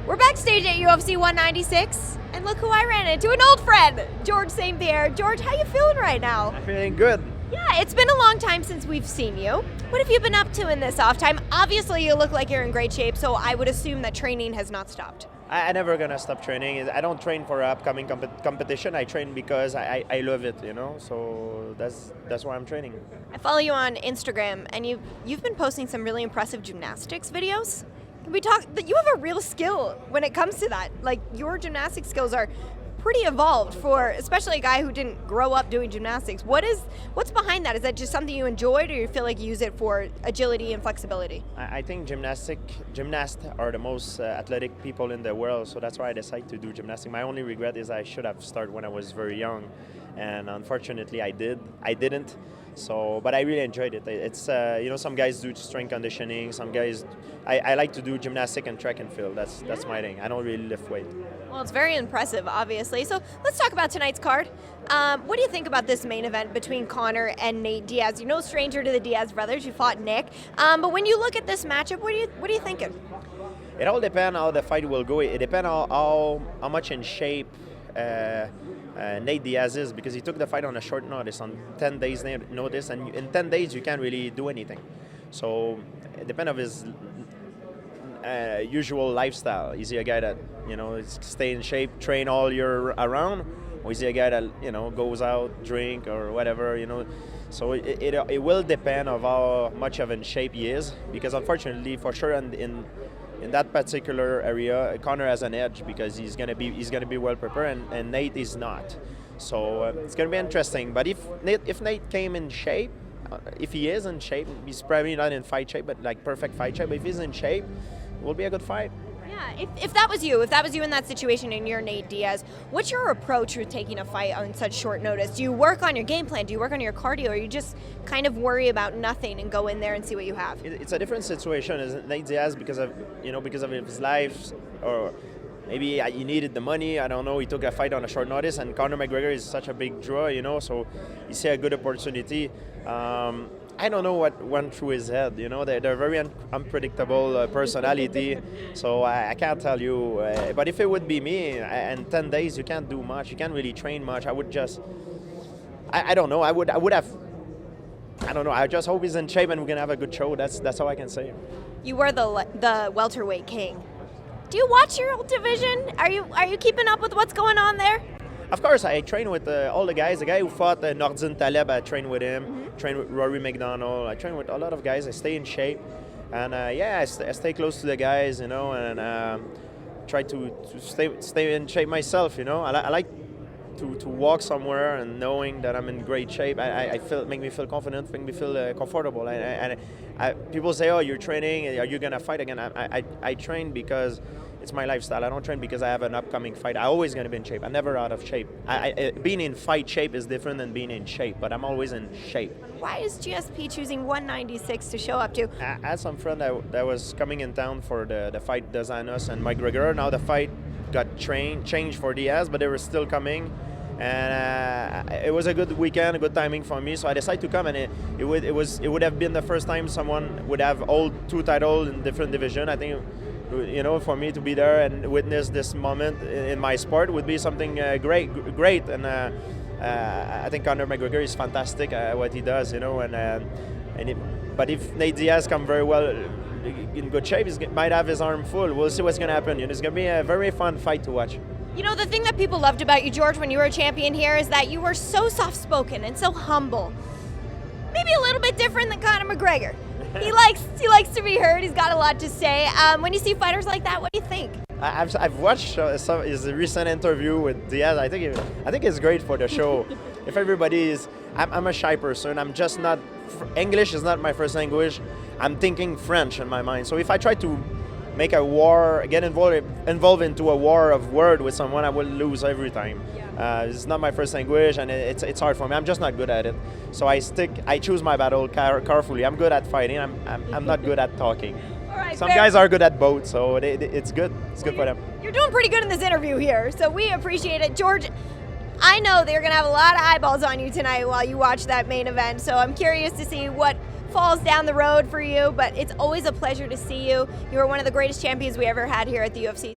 We're backstage at UFC 196, and look who I ran into, an old friend, George St-Pierre. George, how you feeling right now? I'm feeling good. Yeah, it's been a long time since we've seen you. What have you been up to in this off time? Obviously, you look like you're in great shape, so I would assume that training has not stopped. I'm never gonna stop training. I don't train for upcoming competition. I train because I love it, you know. So that's why I'm training. I follow you on Instagram, and you've been posting some really impressive gymnastics videos. We talk that you have a real skill when it comes to that. Like, your gymnastics skills are pretty evolved for especially a guy who didn't grow up doing gymnastics. What's behind that? Is that just something you enjoyed, or you feel like you use it for agility and flexibility? I think gymnasts are the most athletic people in the world, so that's why I decided to do gymnastics. My only regret is I should have started when I was very young, and unfortunately I didn't. So, but I really enjoyed it. It's you know, some guys do strength conditioning. Some guys, I like to do gymnastics and track and field. That's my thing. I don't really lift weight. Well, it's very impressive, obviously. So let's talk about tonight's card. What do you think about this main event between Conor and Nate Diaz? You're no stranger to the Diaz brothers. You fought Nick. But when you look at this matchup, what are you thinking? It all depends how the fight will go. It depends how much in shape Nate Diaz is, because he took the fight on a short notice, on 10 days notice, and in 10 days you can't really do anything. So it depends on his usual lifestyle. Is he a guy that, you know, stay in shape, train all year around, or is he a guy that, you know, goes out, drink or whatever, you know? So it will depend of how much of in shape he is, because unfortunately, for sure, in that particular area, Conor has an edge because he's gonna be well prepared, and Nate is not. So it's gonna be interesting. But if Nate came in shape, if he is in shape, he's probably not in fight shape, but like perfect fight shape. But if he's in shape, it will be a good fight. Yeah, if that was you in that situation and you're Nate Diaz, what's your approach with taking a fight on such short notice? Do you work on your game plan? Do you work on your cardio? Or you just kind of worry about nothing and go in there and see what you have? It's a different situation. Isn't Nate Diaz because of his life, or maybe he needed the money. I don't know. He took a fight on a short notice, and Conor McGregor is such a big draw, you know. So you see a good opportunity. I don't know what went through his head. You know, they're very unpredictable personality, so I can't tell you. But if it would be me, in 10 days you can't do much. You can't really train much. I would just, I don't know. I would have. I don't know. I just hope he's in shape and we're gonna have a good show. That's all I can say. You were the welterweight king. Do you watch your old division? Are you keeping up with what's going on there? Of course, I train with all the guys. The guy who fought Nordin Taleb, I train with him. Train with Rory McDonald. I train with a lot of guys. I stay in shape, and I stay close to the guys, you know, and try to stay in shape myself, you know. I like to walk somewhere and knowing that I'm in great shape. I make me feel confident, make me feel comfortable. And people say, "Oh, you're training. Are you gonna fight again?" I train because it's my lifestyle. I don't train because I have an upcoming fight. I'm always going to be in shape. I'm never out of shape. Being in fight shape is different than being in shape, but I'm always in shape. Why is GSP choosing 196 to show up to? I had some friend that was coming in town for the fight, Dazanos and McGregor. Now the fight got changed for Diaz, but they were still coming. And it was a good weekend, a good timing for me, so I decided to come. And it would have been the first time someone would have hold two titles in different division. I think, you know, for me to be there and witness this moment in my sport would be something great. And I think Conor McGregor is fantastic what he does, you know. But if Nate Diaz come very well, in good shape, he might have his arm full. We'll see what's going to happen. You know, it's going to be a very fun fight to watch. You know, the thing that people loved about you, George, when you were a champion here is that you were so soft-spoken and so humble. Maybe a little bit different than Conor McGregor. He likes to be heard. He's got a lot to say. When you see fighters like that, what do you think? I've watched his recent interview with Diaz. I think it's great for the show. If everybody is, I'm a shy person. I'm just not. English is not my first language. I'm thinking French in my mind. So if I try to make a war, get involved into a war of word with someone, I will lose every time. It's not my first language, and it's hard for me. I'm just not good at it. So I choose my battle carefully. I'm good at fighting. I'm not good at talking. Some guys are good at both, so it's good. It's good for them. You're doing pretty good in this interview here, so we appreciate it. George, I know they're going to have a lot of eyeballs on you tonight while you watch that main event, so I'm curious to see what falls down the road for you, but it's always a pleasure to see you. You are one of the greatest champions we ever had here at the UFC.